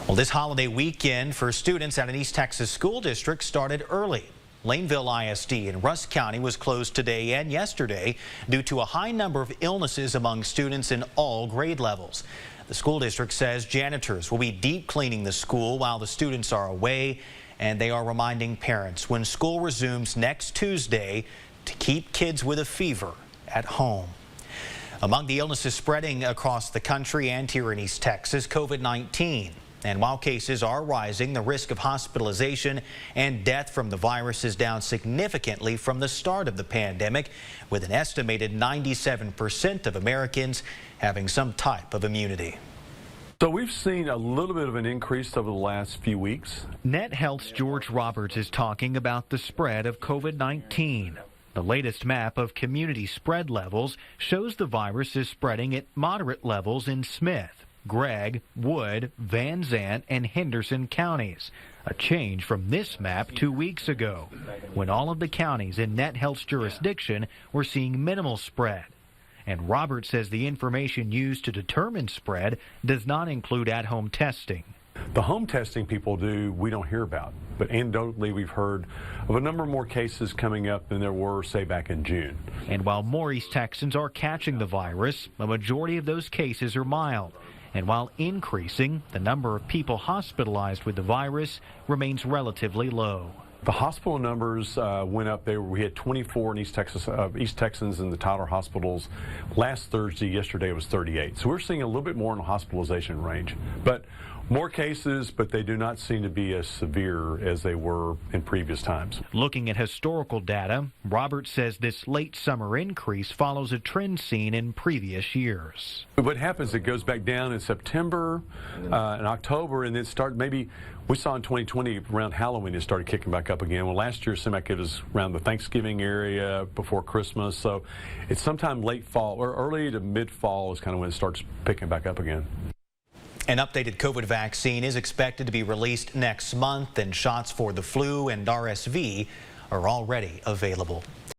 Well, this holiday weekend for students at an East Texas school district started early. Laneville ISD in Rusk County was closed today and yesterday due to a high number of illnesses among students in all grade levels. The school district says janitors will be deep cleaning the school while the students are away, and they are reminding parents when school resumes next Tuesday to keep kids with a fever at home. Among the illnesses spreading across the country and here in East Texas, COVID-19. And while cases are rising, the risk of hospitalization and death from the virus is down significantly from the start of the pandemic, with an estimated 97% of Americans having some type of immunity. So we've seen a little bit of an increase over the last few weeks. NetHealth's George Roberts is talking about the spread of COVID-19. The latest map of community spread levels shows the virus is spreading at moderate levels in Smith, Gregg, Wood, Van Zant, and Henderson counties. A change from this map 2 weeks ago, when all of the counties in NetHealth's jurisdiction were seeing minimal spread. And Roberts says the information used to determine spread does not include at-home testing. The home testing people do, we don't hear about. But anecdotally, we've heard of a number more cases coming up than there were, say, back in June. And while more East Texans are catching the virus, a majority of those cases are mild. And while increasing, the number of people hospitalized with the virus remains relatively low. The hospital numbers went up. We had 24 in East Texas, East Texans in the Tyler hospitals. Last Thursday, yesterday, it was 38. So we're seeing a little bit more in the hospitalization range. But more cases, but they do not seem to be as severe as they were in previous times. Looking at historical data, Roberts says this late summer increase follows a trend seen in previous years. What happens, it goes back down in September and October, and then maybe we saw in 2020 around Halloween it started kicking back up again. Well, last year it seemed like it was around the Thanksgiving area before Christmas. So it's sometime late fall or early to mid-fall is kind of when it starts picking back up again. An updated COVID vaccine is expected to be released next month, and shots for the flu and RSV are already available.